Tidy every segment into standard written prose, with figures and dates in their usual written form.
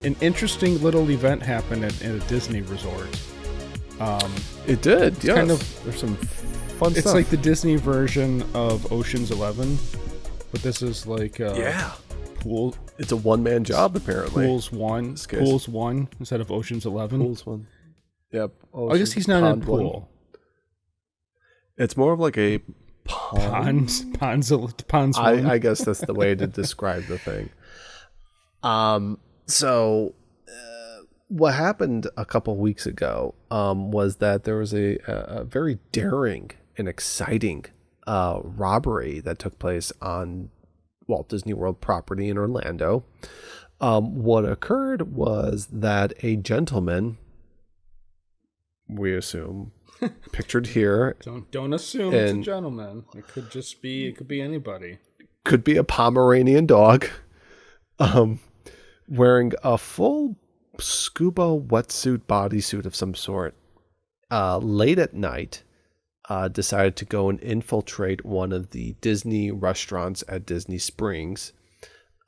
An interesting little event happened at a Disney resort. It did, It's yes. kind of, There's some fun it's stuff. like the Disney version of Ocean's 11, but this is like pool. It's a one-man job, apparently. Pools one instead of Ocean's 11. Pools one. Yep. I guess he's not in a pool. One. It's more of like a pond. Ponds one. I guess that's the way to describe the thing. So what happened a couple weeks ago was that there was a very daring and exciting robbery that took place on Walt Disney World property in Orlando. What occurred was that a gentleman, we assume, pictured here. Don't assume it's a gentleman. It could be anybody. Could be a Pomeranian dog. Wearing a full scuba wetsuit bodysuit of some sort, late at night, decided to go and infiltrate one of the Disney restaurants at Disney Springs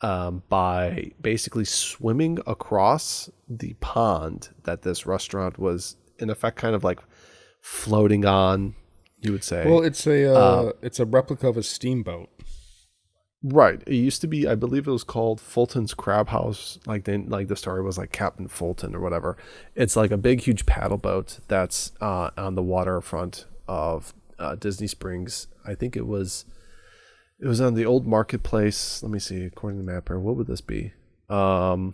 by basically swimming across the pond that this restaurant was, in effect, kind of like floating on, you would say. Well, it's a replica of a steamboat. Right. It used to be, I believe it was called Fulton's Crab House. Like the story was like Captain Fulton or whatever. It's like a big, huge paddle boat that's on the waterfront of Disney Springs. I think it was on the old marketplace. Let me see, according to the map here, what would this be? That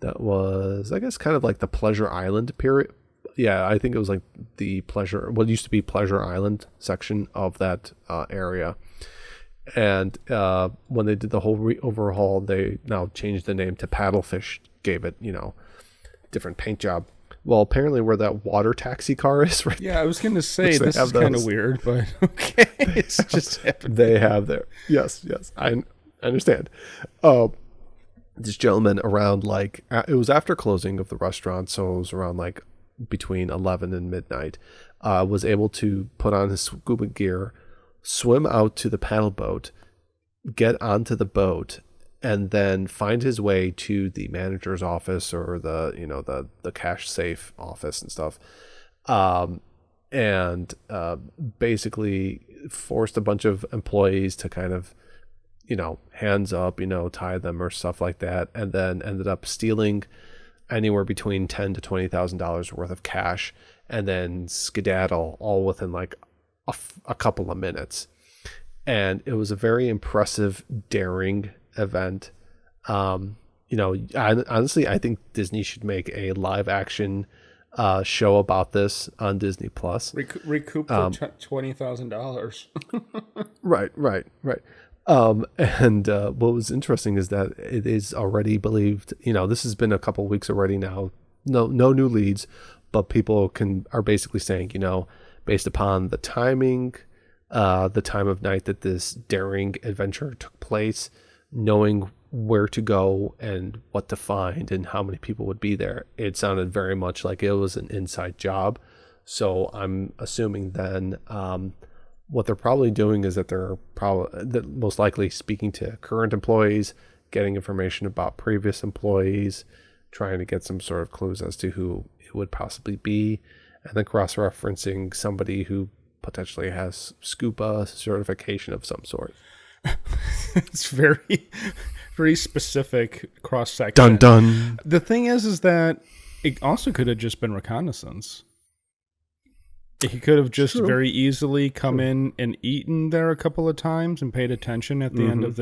was, I guess, kind of like the Pleasure Island period. Yeah, I think it was like what used to be Pleasure Island section of that area. And when they did the whole overhaul, they now changed the name to Paddlefish, gave it, different paint job. Well, apparently where that water taxi car is right. Yeah, I was going to say, this is kind of weird, but okay. It's just happened. They have there. Yes, I understand. This gentleman around it was after closing of the restaurant, so it was around between 11 and midnight, was able to put on his scuba gear, swim out to the paddle boat, get onto the boat, and then find his way to the manager's office or the cash safe office and stuff, and basically forced a bunch of employees to kind of hands up, tie them or stuff like that, and then ended up stealing anywhere between $10,000 to $20,000 worth of cash, and then skedaddle all within a couple of minutes. And it was a very impressive, daring event. Honestly, I think Disney should make a live action show about this on Disney Plus. Recoup for $20,000. Right. And what was interesting is that it is already believed, this has been a couple weeks already now, no new leads, but people are basically saying, based upon the timing, the time of night that this daring adventure took place, knowing where to go and what to find and how many people would be there, it sounded very much like it was an inside job. So I'm assuming then what they're probably doing is that they're most likely speaking to current employees, getting information about previous employees, trying to get some sort of clues as to who it would possibly be, and then cross-referencing somebody who potentially has scuba certification of some sort. It's very, very specific cross-section. Dun dun. The thing is that it also could have just been reconnaissance. He could have just very easily come in and eaten there a couple of times and paid attention at the end of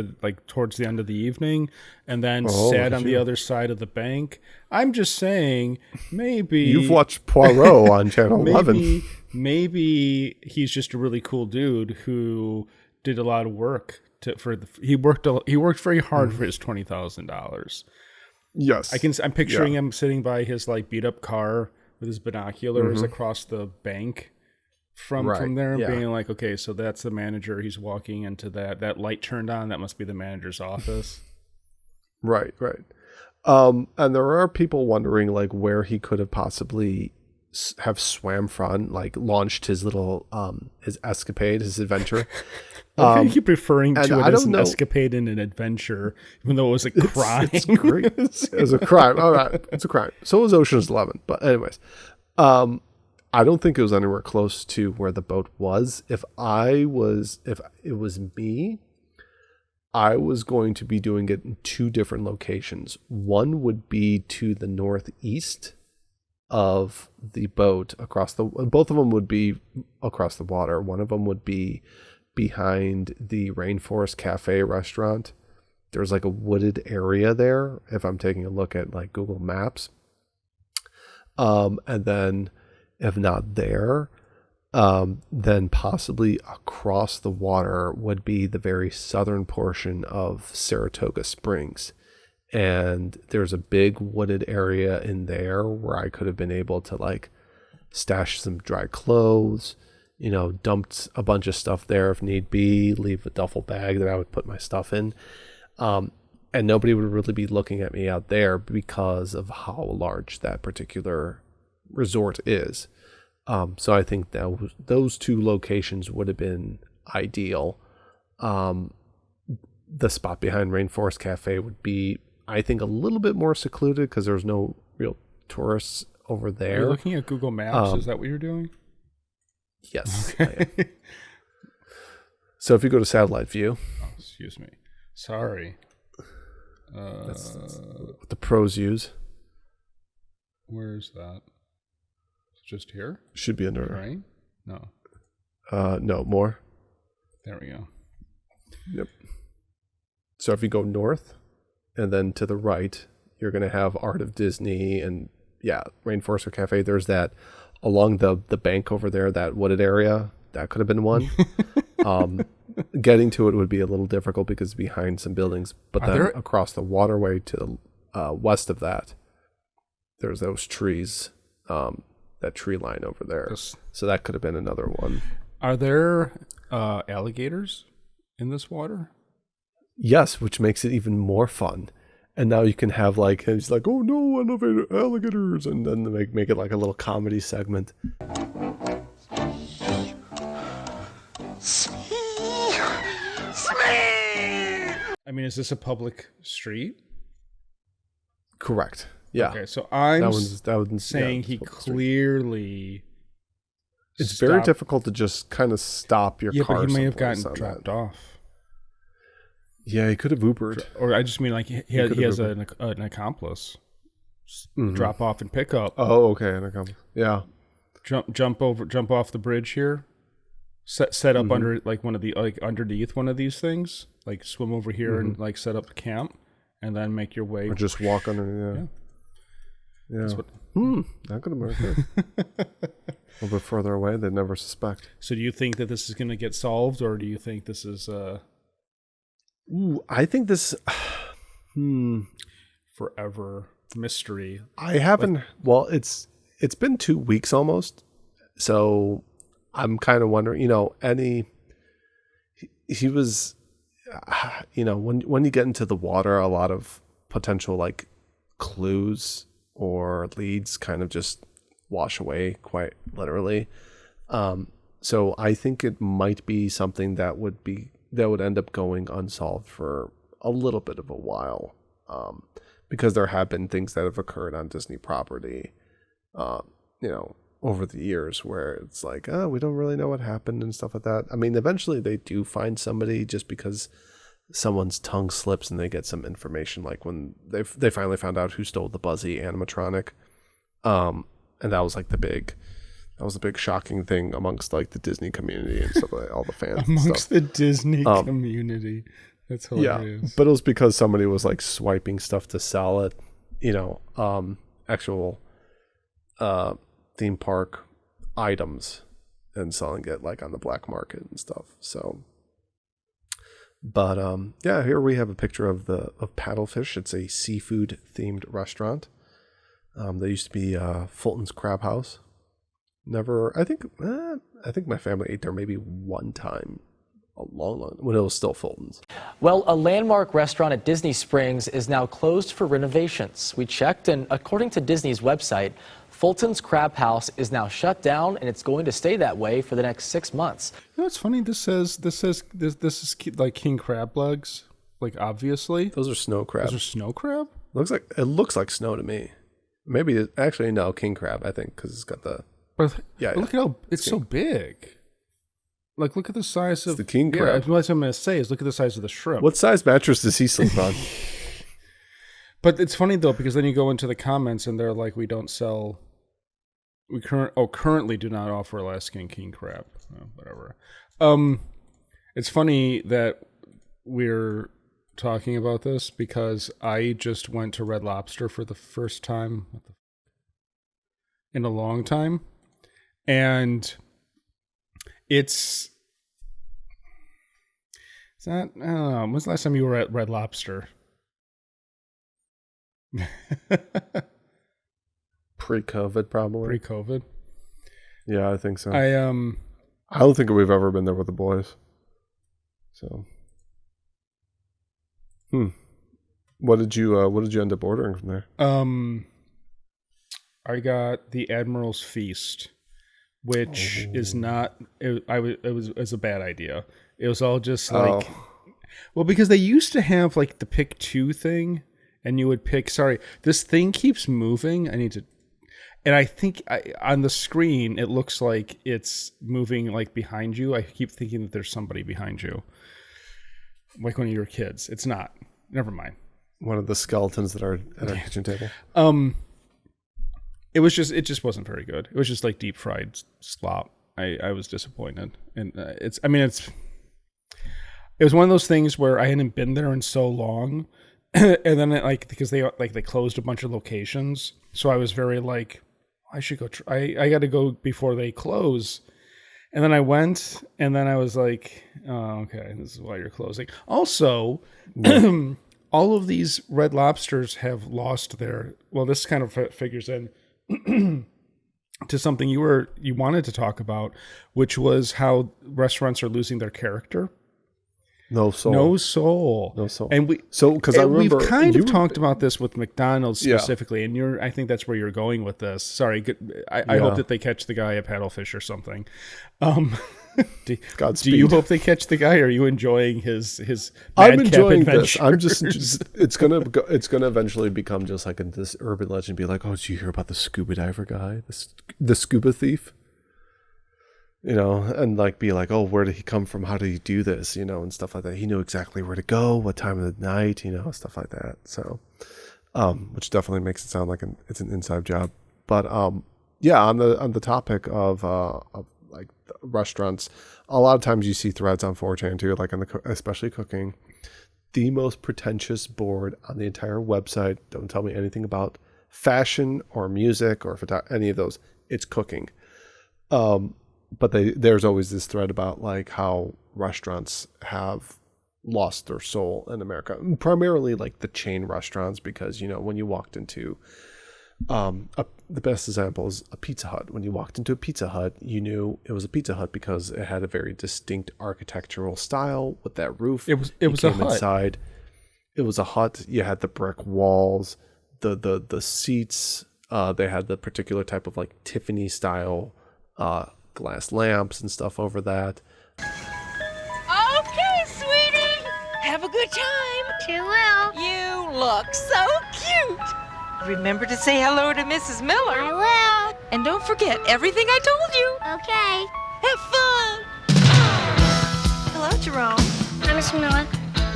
towards the end of the evening, and then sat on the other side of the bank. I'm just saying, maybe you've watched Poirot on Channel 11. Maybe he's just a really cool dude who did a lot of work he worked very hard for his $20,000. Yes, I'm picturing him sitting by his beat up car with his binoculars across the bank from there, being like, okay, so that's the manager. He's walking into that light turned on. That must be the manager's office. Right. And there are people wondering where he could have possibly have swam from, launched his little his escapade, his adventure. Why do you keep referring to it I as don't an know. escapade and an adventure, even though it was a crime? It's great. It was a crime. All right, it's a crime. So was Ocean's 11. But anyways, I don't think it was anywhere close to where the boat was. If it was me, I was going to be doing it in two different locations. One would be to the northeast of the boat both of them would be across the water. One of them would be behind the Rainforest Cafe restaurant. There's like a wooded area there if I'm taking a look at like Google Maps. And then if not there, then possibly across the water would be the very southern portion of Saratoga Springs. And there's a big wooded area in there where I could have been able to like stash some dry clothes, dumped a bunch of stuff there if need be, leave a duffel bag that I would put my stuff in. And nobody would really be looking at me out there because of how large that particular resort is. So I think that those two locations would have been ideal. The spot behind Rainforest Cafe would be, I think, a little bit more secluded because there's no real tourists over there. You're looking at Google Maps. Is that what you're doing? Yes. Okay. So if you go to satellite view. Oh, excuse me. Sorry. That's what the pros use. Where is that? It's just here? Should be under. Right? No. No, more. There we go. Yep. So if you go north and then to the right, you're going to have Art of Disney and Rainforest Cafe. There's that along the bank over there, that wooded area. That could have been one. Getting to it would be a little difficult because behind some buildings, but then across the waterway to the west of that, there's those trees, that tree line over there. So that could have been another one. Are there alligators in this water? Yes, which makes it even more fun. And now you can have like, he's like, oh no, alligators, and then make it like a little comedy segment. I mean, is this a public street? Correct. Yeah. Okay, so I'm saying he street. Clearly. It's very difficult to just kind of stop your car. Yeah, but he may have gotten dropped off. Yeah, he could have Ubered. Or I just mean like he has an accomplice. Mm-hmm. Drop off and pick up. Oh, okay, an accomplice. Yeah. Jump off the bridge here. Set up under like one of the underneath one of these things. Like swim over here and like set up camp, and then make your way. Or just walk under. Yeah. That could have been good. A little bit further away, they'd never suspect. So, do you think that this is going to get solved, or do you think this is? I think this. Forever mystery. I haven't. Well, it's been 2 weeks almost, so I'm kind of wondering. He was. When you get into the water, a lot of potential like clues or leads kind of just wash away quite literally. So I think it might be something that would end up going unsolved for a little bit of a while. Because there have been things that have occurred on Disney property, over the years where it's like, we don't really know what happened and stuff like that. I mean, eventually they do find somebody just because someone's tongue slips and they get some information, like when they finally found out who stole the Buzzy animatronic. And that was like the big shocking thing amongst like the Disney community and stuff, like all the fans. Amongst the Disney community. That's hilarious. Yeah, but it was because somebody was like swiping stuff to sell it, actual theme park items and selling it like on the black market and stuff. So, but here we have a picture of Paddlefish. It's a seafood themed restaurant. There used to be Fulton's Crab House. Never, I think my family ate there maybe one time when it was still Fulton's. Well, a landmark restaurant at Disney Springs is now closed for renovations. We checked, and according to Disney's website, Fulton's Crab House is now shut down, and it's going to stay that way for the next 6 months. You know what's funny? This is like king crab legs, like obviously. Those are snow crab. Those are snow crab? It looks like snow to me. Maybe actually no, king crab, I think, because it's got the. But look at how it's so big. Like, look at the size of the king crab. Yeah, what I'm going to say is look at the size of the shrimp. What size mattress does he sleep on? But it's funny though, because then you go into the comments and they're like, we don't sell. Currently do not offer Alaskan king crab. Oh, whatever. It's funny that we're talking about this because I just went to Red Lobster for the first time in a long time, and it's not. I don't know. When's the last time you were at Red Lobster? Pre-COVID, probably. Pre-COVID. Yeah, I think so. I don't think we've ever been there with the boys. So, what did you end up ordering from there? I got the Admiral's Feast, which is not. It was a bad idea. It was all just like, well, because they used to have like the pick two thing, and you would pick. Sorry, this thing keeps moving. I need to. And I think on the screen, it looks like it's moving like behind you. I keep thinking that there's somebody behind you. Like one of your kids. It's not. Never mind. One of the skeletons that are at our kitchen table. It just wasn't very good. It was just like deep fried slop. I was disappointed. And it was one of those things where I hadn't been there in so long. And then because they closed a bunch of locations. So I was very like, I should go I got to go before they close. And then I went, and then I was like, oh, okay, this is why you're closing. Also, all of these Red Lobsters have lost their, well, this kind of figures in to something you wanted to talk about, which was how restaurants are losing their character. No soul. And because I remember we've kind of talked about this with McDonald's specifically, and I think that's where you're going with this. Sorry, I hope that they catch the guy at Paddlefish or something. Do you hope they catch the guy? Or are you enjoying his I'm enjoying this. I'm just it's gonna eventually become just like this urban legend. Be like, oh, did you hear about the scuba diver guy, the scuba thief? You know, and like be like, oh, where did he come from? How did he do this? You know, and stuff like that. He knew exactly where to go, what time of the night, you know, stuff like that. So, which definitely makes it sound like it's an inside job. But yeah, on the topic of like restaurants, a lot of times you see threads on 4chan too, like especially cooking. The most pretentious board on the entire website. Don't tell me anything about fashion or music or any of those. It's cooking. But there's always this thread about like how restaurants have lost their soul in America, primarily like the chain restaurants, because, you know, when you walked into the best example is a Pizza Hut. When you walked into a Pizza Hut, you knew it was a Pizza Hut because it had a very distinct architectural style with that roof. It was a hut. Inside. It was a hut. You had the brick walls, the seats. They had the particular type of like Tiffany style glass lamps and stuff over that. Okay, sweetie. Have a good time. Sure will. You look so cute. Remember to say hello to Mrs. Miller. I will. And don't forget everything I told you. Okay. Have fun. Hello, Jerome. Hi, Miss Miller.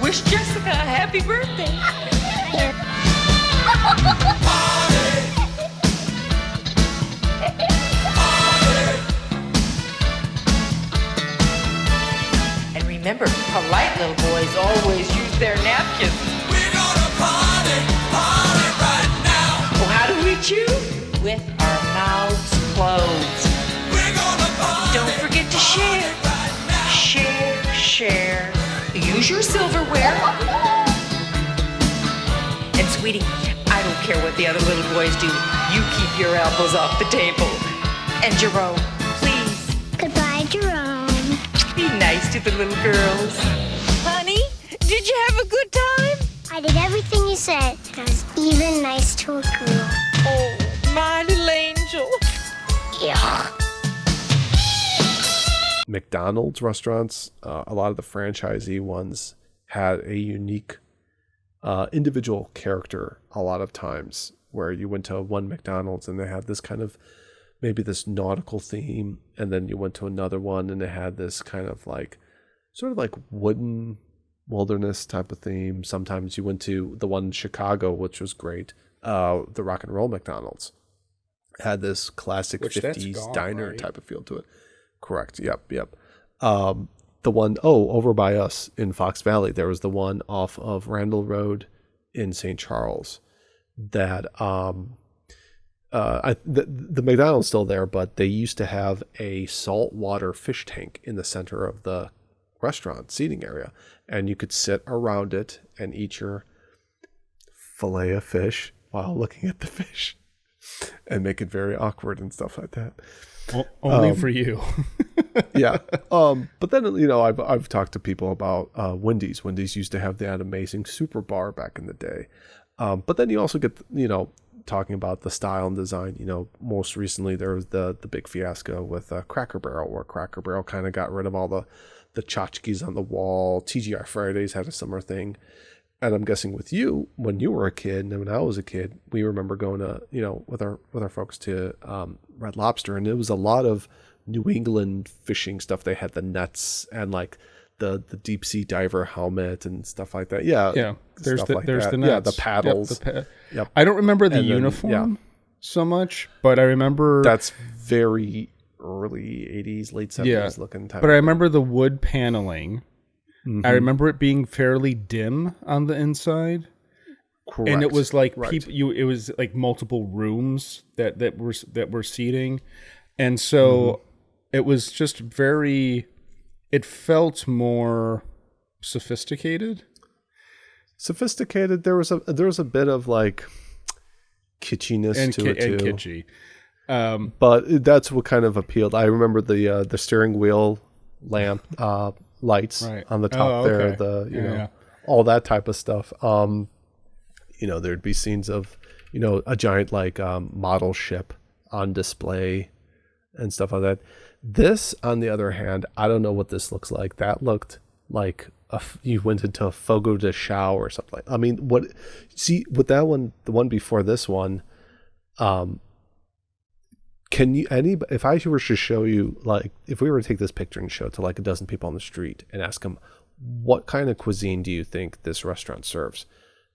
Wish Jessica a happy birthday. And remember, polite little boys always use their napkins. We're gonna party right now. Oh, how do we chew? With our mouths closed. We're gonna party. Don't forget to share. Right now. Share. Use your silverware. And sweetie, I don't care what the other little boys do. You keep your elbows off the table. And Jerome, please Goodbye, Jerome. be nice to the little girls. Honey, did you have a good time? I did everything you said. I was even nice to a girl. Oh, my little angel. Yeah. McDonald's restaurants, a lot of the franchisee ones had a unique individual character a lot of times, where you went to one McDonald's and they had this kind of maybe this nautical theme, and then you went to another one and they had this kind of like sort of like wooden wilderness type of theme. Sometimes you went to the one in Chicago, which was great. The Rock and Roll McDonald's had this classic Which that's 50s gone, diner right? type of feel to it. Correct. Yep. The one, over by us in Fox Valley, there was the one off of Randall Road in St. Charles that the McDonald's still there, but they used to have a saltwater fish tank in the center of the restaurant seating area, and you could sit around it and eat your fillet of fish while looking at the fish and make it very awkward and stuff like that. Only for you. Yeah. But then, I've talked to people about Wendy's. Wendy's used to have that amazing super bar back in the day. But then you also get, talking about the style and design. Most recently there was the big fiasco with Cracker Barrel, where Cracker Barrel kind of got rid of all the tchotchkes on the wall. TGI Fridays had a similar thing. And I'm guessing with you, when you were a kid and when I was a kid, we remember going to, with our folks to Red Lobster, and it was a lot of New England fishing stuff. They had the nets and like the deep sea diver helmet and stuff like that. Yeah. There's stuff the like there's that. the nets. Yeah, the paddles. Yep. I don't remember the And then, uniform so much, but I remember that's very early 80s, late 70s looking type. But I remember the wood paneling. Mm-hmm. I remember it being fairly dim on the inside. Correct. And it was like Right. it was like multiple rooms that were seating. And so it was just it felt more sophisticated. There was a bit of like kitschiness to it too. And kitschy. But that's what kind of appealed. I remember the steering wheel lamp lights Right. on the top there, okay. all that type of stuff. There'd be scenes of a giant like model ship on display and stuff like that. This, on the other hand, I don't know what this looks like. That looked like you went into a Fogo de Chao or something. I mean, with that one, the one before this one, if I were to show you, like, if we were to take this picture and show it to like a dozen people on the street and ask them, what kind of cuisine do you think this restaurant serves?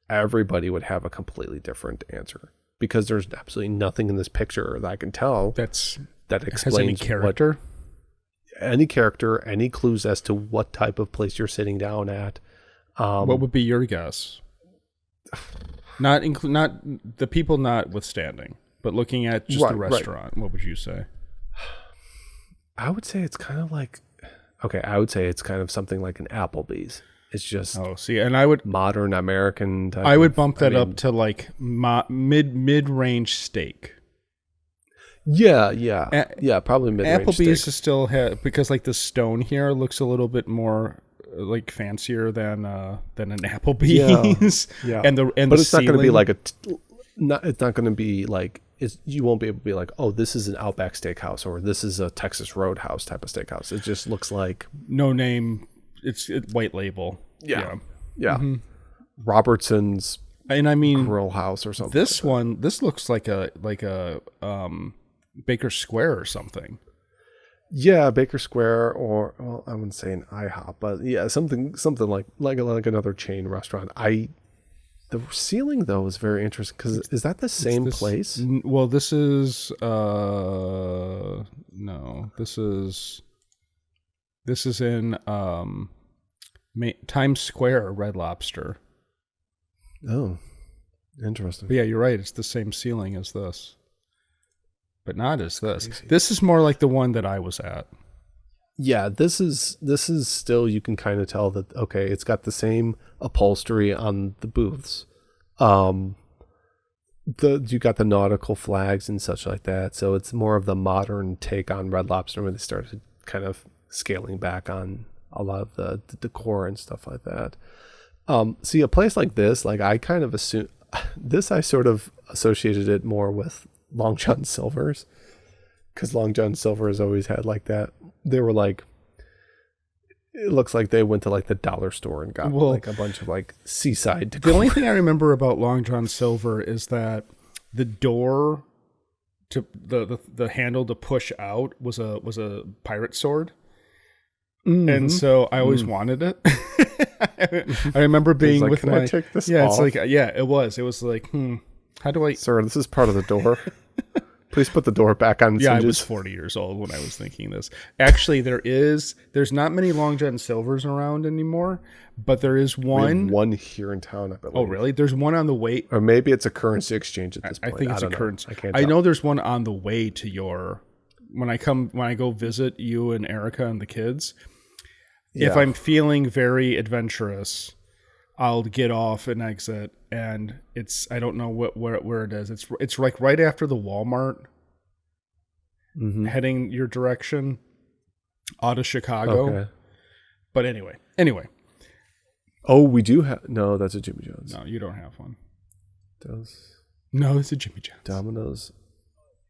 Everybody would have a completely different answer, because there's absolutely nothing in this picture that I can tell that explains has any character. Any character, any clues as to what type of place you're sitting down at. What would be your guess? Not the people notwithstanding, but looking at just the restaurant, what would you say? I would say it's kind of like, I would say it's kind of something like an Applebee's. It's just and I would modern American type. I would bump that up to like mid-range steak. Yeah, probably mid-range Applebee's steak. is still because like the stone here looks a little bit more like fancier than an Applebee's. Yeah. But it's not going to be like it's not going to be like you won't be able to be like, oh, this is an Outback Steakhouse or this is a Texas Roadhouse type of steakhouse. It just looks like no name. It's white label. Yeah. Mm-hmm. Robertson's, and I mean Grill House or something. This one, this looks like a Baker Square or something. Yeah, Baker Square, or I wouldn't say an IHOP, but yeah, something like another chain restaurant. The ceiling though is very interesting, because is that the same place? Well, this is no, this is in Times Square, Red Lobster. Oh, interesting. But yeah, you're right. It's the same ceiling as this, but not as this. Crazy. This is more like the one that I was at. Yeah, this is still, you can kind of tell that, okay, it's got the same upholstery on the booths. You got the nautical flags and such like that. So it's more of the modern take on Red Lobster when they started kind of scaling back on a lot of the decor and stuff like that. See, a place like this, like I kind of assume this, I sort of associated it more with Long John Silver's, because Long John Silver has always had like that. They were like, it looks like they went to like the dollar store and got like a bunch of like seaside decor. The only thing I remember about Long John Silver is that the door to the handle to push out was a pirate sword. Mm-hmm. And so I always wanted it. I remember being like, with can my I take this yeah, off? it's like it was like how do I Sir, this is part of the door. Please put the door back on its I hinges. was 40 years old when I was thinking this. Actually, there's not many Long John Silvers around anymore, but there is We one. have one here in town, I believe. Oh, really? There's one on the way. Or maybe it's a currency exchange at this I point. think it's a don't know. currency. I can't I tell. know there's one on the way to your. When I go visit you and Erica and the kids, if Yeah. I'm feeling very adventurous, I'll get off and exit, and I don't know where it is. It's like right after the Walmart, heading your direction, out of Chicago. Okay. But anyway, Oh, we do have... No, that's a Jimmy John's. no, you don't have one. Does No, it's a Jimmy John's. Domino's...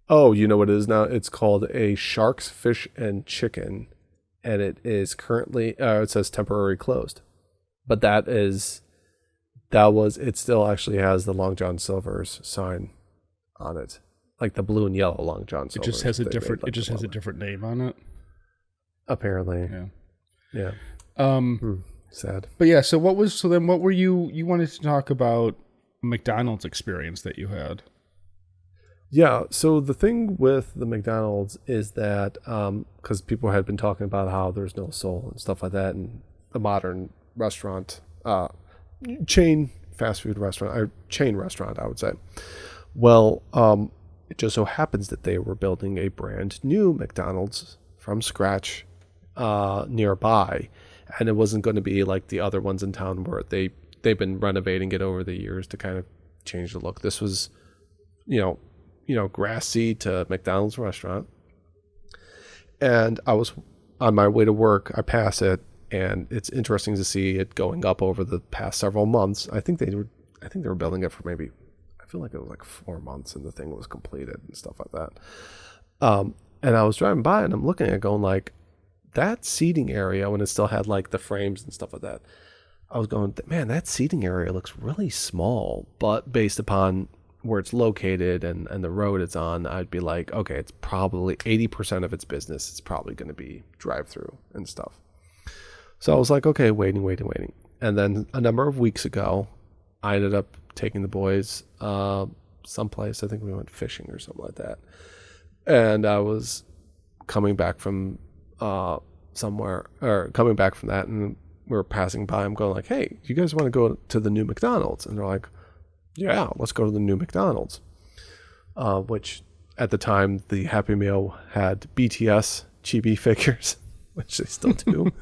Oh, you know what it is now? It's called a Sharks, Fish, and Chicken, and it is currently... it says temporarily closed. But it still actually has the Long John Silver's sign on it. Like the blue and yellow Long John It Silver's. just has a They different. made, It just the has a logo. different name on it. Apparently. Yeah. Yeah. Sad. But yeah. So then what were you wanted to talk about McDonald's experience that you had? Yeah, so the thing with the McDonald's is that because people had been talking about how there's no soul and stuff like that, and the modern restaurant, chain fast food restaurant, or chain restaurant, I would say. Well, it just so happens that they were building a brand new McDonald's from scratch nearby, and it wasn't going to be like the other ones in town where they've been renovating it over the years to kind of change the look. This was, grass seed to McDonald's restaurant. And I was on my way to work. I pass it, and it's interesting to see it going up over the past several months. I think they were building it for maybe, I feel like it was like 4 months, and the thing was completed and stuff like that. And I was driving by, and I'm looking at it going like, that seating area, when it still had like the frames and stuff like that, I was going, man, that seating area looks really small. But based upon where it's located and the road it's on, I'd be like, okay, it's probably 80% of its business. It's probably going to be drive-through and stuff. So I was like, okay, waiting. And then a number of weeks ago, I ended up taking the boys someplace. I think we went fishing or something like that. And I was coming back from coming back from that, and we were passing by. I'm going like, hey, you guys want to go to the new McDonald's? And they're like, yeah, let's go to the new McDonald's. Which at the time, the Happy Meal had BTS chibi figures, which they still do.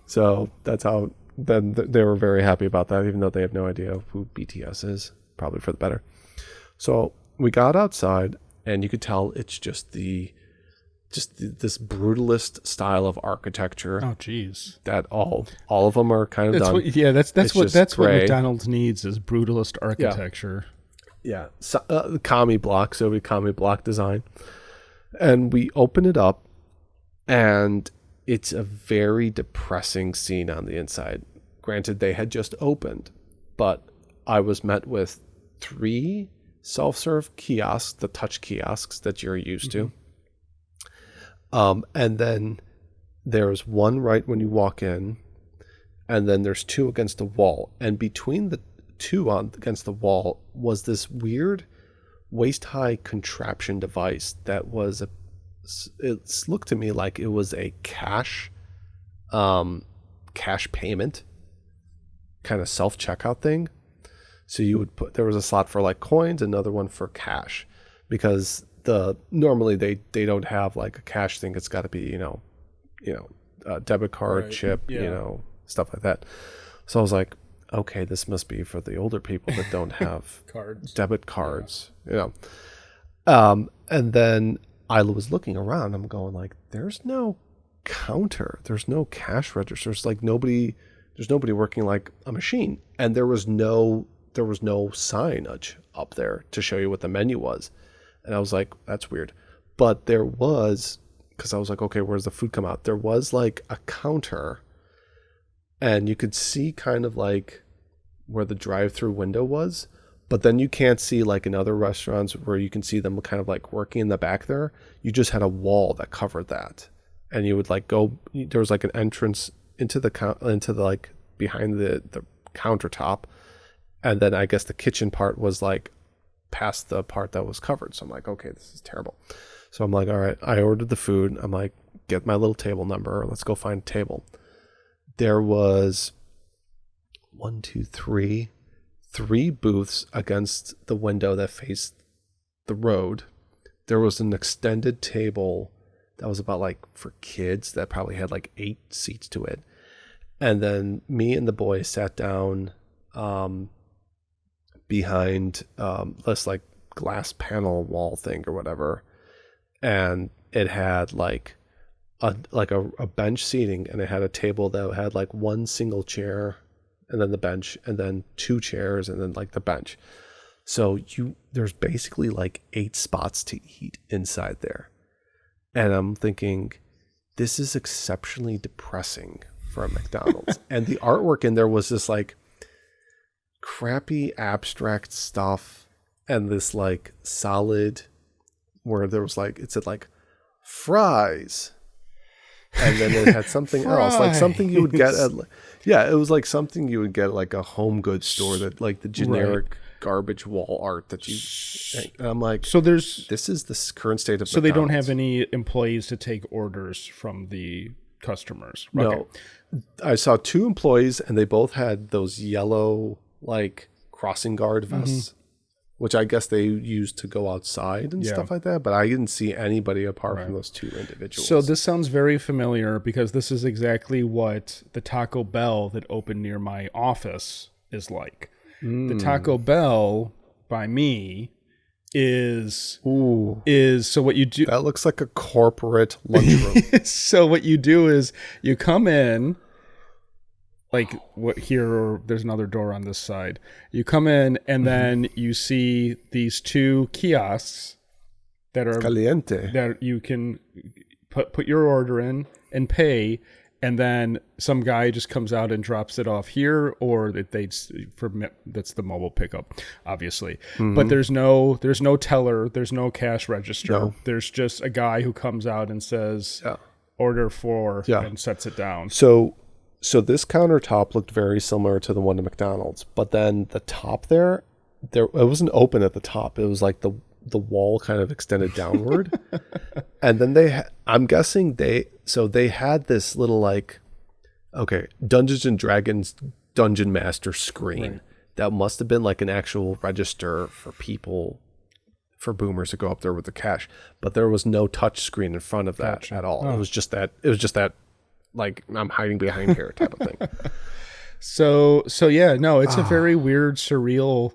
So that's how then they were very happy about that, even though they have no idea who BTS is, probably for the better. So we got outside, and you could tell it's just this brutalist style of architecture. Oh, geez. That all of them are kind of done. That's what gray. McDonald's needs is brutalist architecture. Yeah, so, the commie block, Soviet commie block design. And we open it up, and it's a very depressing scene on the inside. Granted, they had just opened, but I was met with 3 self-serve kiosks, the touch kiosks that you're used to. And then there's one right when you walk in, and then there's 2 against the wall. And between the 2 against the wall was this weird waist-high contraption device that it looked to me like it was a cash payment kind of self-checkout thing. So you would there was a slot for like coins, another one for cash, because normally they don't have like a cash thing. It's got to be a debit card, Right. chip, Yeah. Stuff like that. So I was like, okay, this must be for the older people that don't have Cards. debit cards, And then I was looking around. I'm going like, there's no counter. There's no cash registers. Like there's nobody working like a machine. And there was no signage up there to show you what the menu was. And I was like, that's weird. But there was, because I was like, okay, where's the food come out? There was like a counter, and you could see kind of like where the drive-through window was, but then you can't see like in other restaurants where you can see them kind of like working in the back there. You just had a wall that covered that, and you would like go. There was like an entrance into the like behind the countertop, and then I guess the kitchen part was like past the part that was covered. So I'm like, okay, this is terrible. So I'm like, all right, I ordered the food. I'm like, get my little table number. Let's go find a table. There was 3 booths against the window that faced the road. There was an extended table that was about like for kids that probably had like 8 seats to it. And then me and the boy sat down behind this like glass panel wall thing or whatever. And it had like a bench seating, and it had a table that had like one single chair, and then the bench, and then 2 chairs, and then like the bench. So there's basically like 8 spots to eat inside there. And I'm thinking, this is exceptionally depressing for a McDonald's. And the artwork in there was this like crappy abstract stuff, and this like solid where there was like, it said like fries, and then it had something else, like something you would get at, it was like something you would get at like a home goods store, that like the generic garbage wall art that you, and I'm like, so this is the current state of so McDonald's. They don't have any employees to take orders from the customers. No. Okay. I saw 2 employees, and they both had those yellow like crossing guard vests, which I guess they used to go outside and stuff like that. But I didn't see anybody apart from those 2 individuals. So this sounds very familiar, because this is exactly what the Taco Bell that opened near my office is like. The Taco Bell by me is so what you do. That looks like a corporate lunchroom. So what you do is you come in, like what here, or there's another door on this side. You come in, and then you see these 2 kiosks that are caliente, that you can put your order in and pay, and then some guy just comes out and drops it off here, or that's the mobile pickup, obviously. But there's no teller, there's no cash register. No. There's just a guy who comes out and says, order 4, and sets it down. So this countertop looked very similar to the one at McDonald's, but then the top there it wasn't open at the top. It was like the wall kind of extended downward. And then I'm guessing they had this little like, okay, Dungeons and Dragons Dungeon Master screen that must have been like an actual register for people, for boomers to go up there with the cash, but there was no touch screen in front of that at all. It was just that like, I'm hiding behind here type of thing. So yeah, no, it's a very weird, surreal,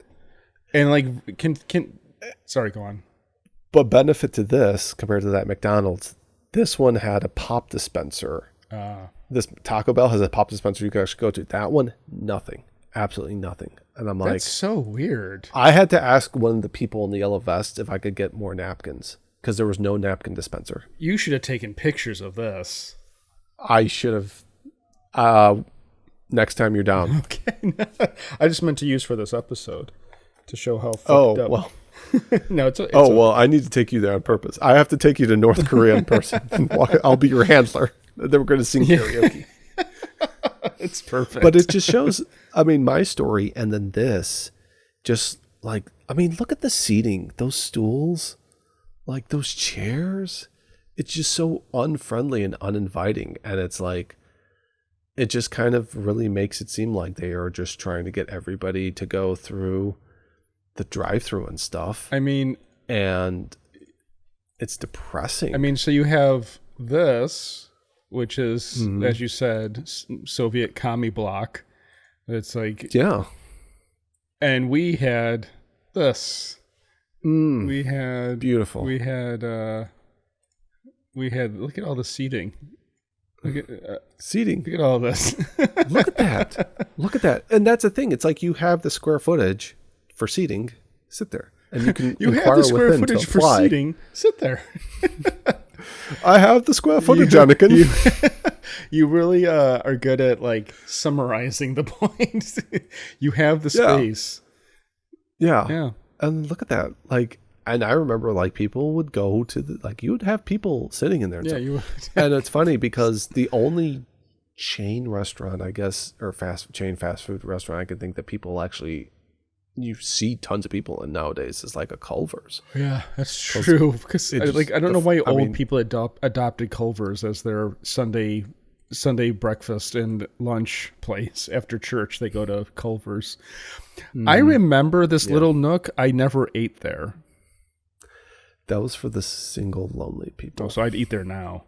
and like can sorry, go on. But benefit to this compared to that McDonald's, this one had a pop dispenser. This Taco Bell has a pop dispenser you can actually go to. That one, nothing, absolutely nothing. And I'm like, that's so weird. I had to ask one of the people in the yellow vest if I could get more napkins, because there was no napkin dispenser. You should have taken pictures of this. I should have. Next time you're down. Okay. I just meant to use for this episode to show how fucked up. Well. No, it's well, I need to take you there on purpose. I have to take you to North Korea in person. I'll be your handler. Then we're going to sing karaoke. It's perfect. But it just shows, I mean, my story, and then this, just like, I mean, look at the seating, those stools, like those chairs. It's just so unfriendly and uninviting. And it's like, it just kind of really makes it seem like they are just trying to get everybody to go through the drive-through and stuff. I mean, and it's depressing. I mean, so you have this, which is, as you said, Soviet commie bloc. It's like, yeah. And we had this. We had beautiful. We had look at all the seating. Seating. Look at all this. Look at that. Look at that. And that's the thing. It's like you have the square footage for seating. Sit there. And you can You have inquire the square within footage to for apply. seating. Sit there. I have the square footage, Anakin. You really are good at like summarizing the point. You have the space. Yeah. Yeah. And look at that. Like, and I remember like people would go to the, like you would have people sitting in there. And Yeah, stuff. you. And it's funny because the only chain restaurant, I guess, or fast food restaurant I could think that people actually, you see tons of people in nowadays is like a Culver's. Yeah, that's true. Because I don't know why old people adopted Culver's as their Sunday breakfast and lunch place. After church, they go to Culver's. I remember this little nook. I never ate there. That was for the single lonely people. Oh, so I'd eat there now.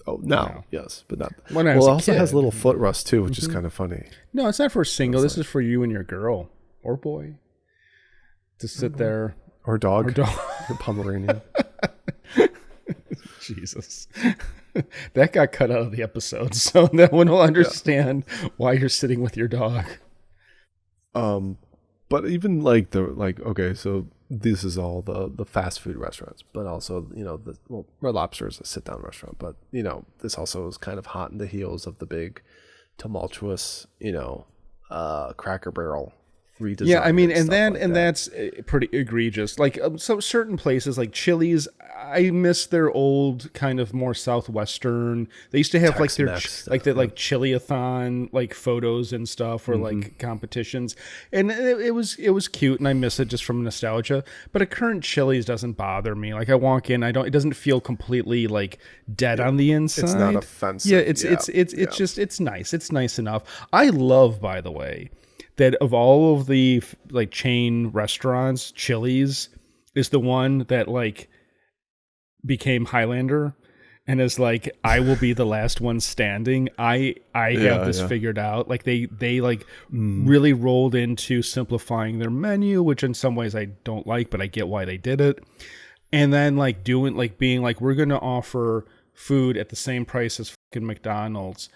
Oh, now, yes, but not. When I Well, was it a also kid. has little foot rust too, which is kind of funny. No, it's not for single. This is for you and your girl or boy to sit there. Or dog. Or dog. Or Pomeranian. Jesus. That got cut out of the episode, so no one will understand why you're sitting with your dog. But even like okay, so this is all the fast food restaurants, but also, you know, Red Lobster is a sit down restaurant, but you know, this also is kind of hot in the heels of the big tumultuous, you know, Cracker Barrel redesign. Yeah, I mean, and stuff that that's pretty egregious. Like so certain places like Chili's, I miss their old kind of more southwestern. They used to have like their Tex-Mex like the like Chili-a-thon like photos and stuff or like competitions, and it was cute, and I miss it just from nostalgia. But a current Chili's doesn't bother me. Like I walk in, it doesn't feel completely like dead on the inside. It's not offensive. Yeah, it's just it's nice. It's nice enough. I love, by the way, that of all of the like chain restaurants, Chili's is the one that like became Highlander and is like, I will be the last one standing. I have this figured out. Like they like really rolled into simplifying their menu, which in some ways I don't like, but I get why they did it. And then like being like, we're going to offer food at the same price as fucking McDonald's,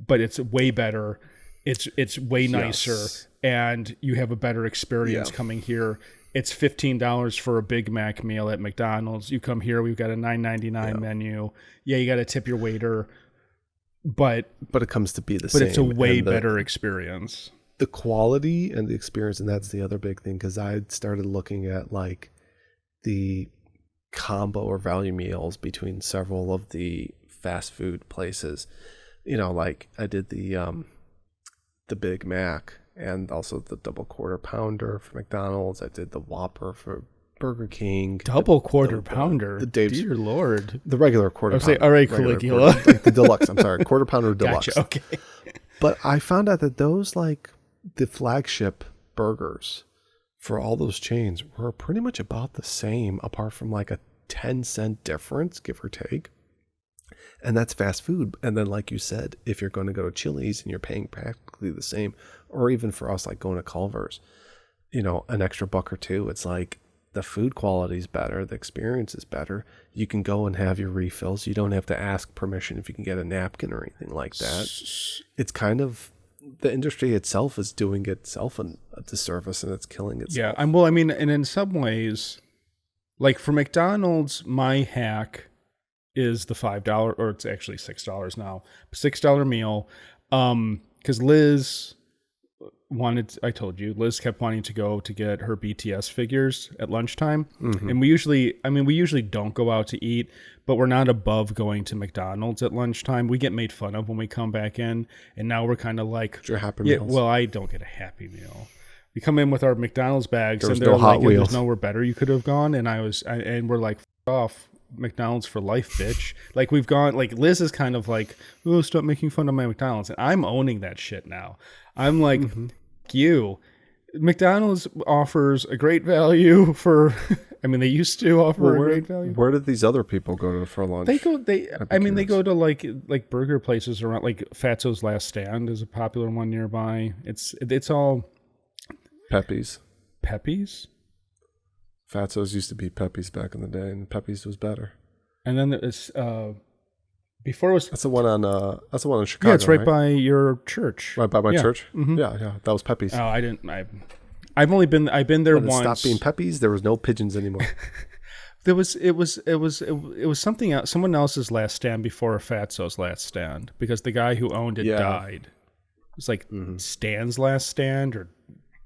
but it's way better. It's way nicer, and you have a better experience coming here. It's $15 for a Big Mac meal at McDonald's. You come here, we've got a $9.99 menu. Yeah, you got to tip your waiter, but it comes to be the same. But it's a way better experience. The quality and the experience, and that's the other big thing, because I started looking at like the combo or value meals between several of the fast food places. You know, like I did the Big Mac and also the double quarter pounder for McDonald's. I did the Whopper for Burger King. Double quarter pounder? The Dave's, dear Lord. The regular quarter pounder. I was saying, all right, Caligula. Like the deluxe. I'm sorry, quarter pounder deluxe. Gotcha, okay. But I found out that those, like the flagship burgers for all those chains, were pretty much about the same, apart from like a 10-cent difference, give or take. And that's fast food. And then, like you said, if you're going to go to Chili's and you're paying practically the same, or even for us, like going to Culver's, you know, an extra buck or two, it's like the food quality is better. The experience is better. You can go and have your refills. You don't have to ask permission if you can get a napkin or anything like that. It's kind of, the industry itself is doing itself a disservice, and it's killing itself. Yeah. Well, I mean, and in some ways, like for McDonald's, my hack is the $5, or it's actually $6 now, $6 meal. Because Liz Liz kept wanting to go to get her BTS figures at lunchtime. And we usually don't go out to eat, but we're not above going to McDonald's at lunchtime. We get made fun of when we come back in, and now we're kind of like, your Happy Meals. Well, I don't get a Happy Meal. We come in with our McDonald's bags, There's and they're no Hot like, Wheels. there's nowhere better you could have gone. And we're like, F off. McDonald's for life, bitch. Like we've gone, like Liz is kind of like, oh, stop making fun of my McDonald's. And I'm owning that shit now. I'm like, F you. McDonald's offers a great value for, I mean, they used to offer a great value. Where did these other people go to for lunch? They go to like burger places around, like Fatso's Last Stand is a popular one nearby. It's all Pepe's. Pepe's? Fatso's used to be Pepe's back in the day, and Pepe's was better. And then there's Before it was That's the one in Chicago. yeah, it's right by your church. right by my Yeah. church. Yeah. That was Pepe's. Oh, I didn't. I've only been. I've been there When it once. stopped being Pepe's, there was no pigeons anymore. It was something else. Someone else's last stand before Fatso's last stand because the guy who owned it Yeah. died. It's like Stan's last stand or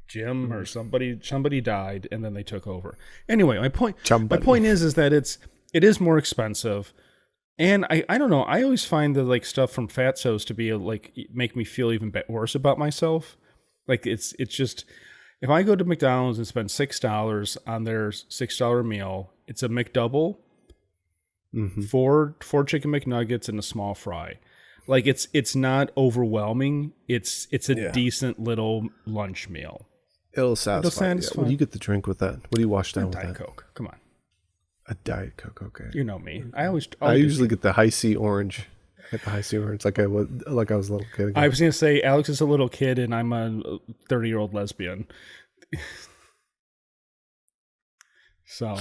Jim or somebody died and then they took over. Anyway, my point is that it is more expensive. And I don't know. I always find the like stuff from Fatso's to be like make me feel even worse about myself. Like it's just if I go to McDonald's and spend $6 on their $6 meal, it's a McDouble, four chicken McNuggets and a small fry. Like it's not overwhelming. It's a decent little lunch meal. It'll satisfy. satisfy. What do you get to drink with that? What do you wash down with Diet that? Coke. Come on, A Diet Coke. Okay. you know me. I usually get the high C orange. Like I was a little kid. I was gonna say Alex is a little kid and I'm a 30-year-old lesbian. So,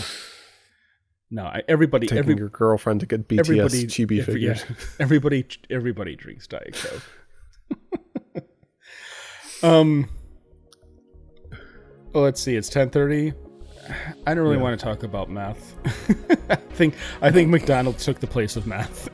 no, everybody taking your girlfriend to get BTS chibi figures. Yeah, everybody drinks Diet Coke. Well, let's see. It's 10:30. I don't really want to talk about math. I think McDonald's took the place of math.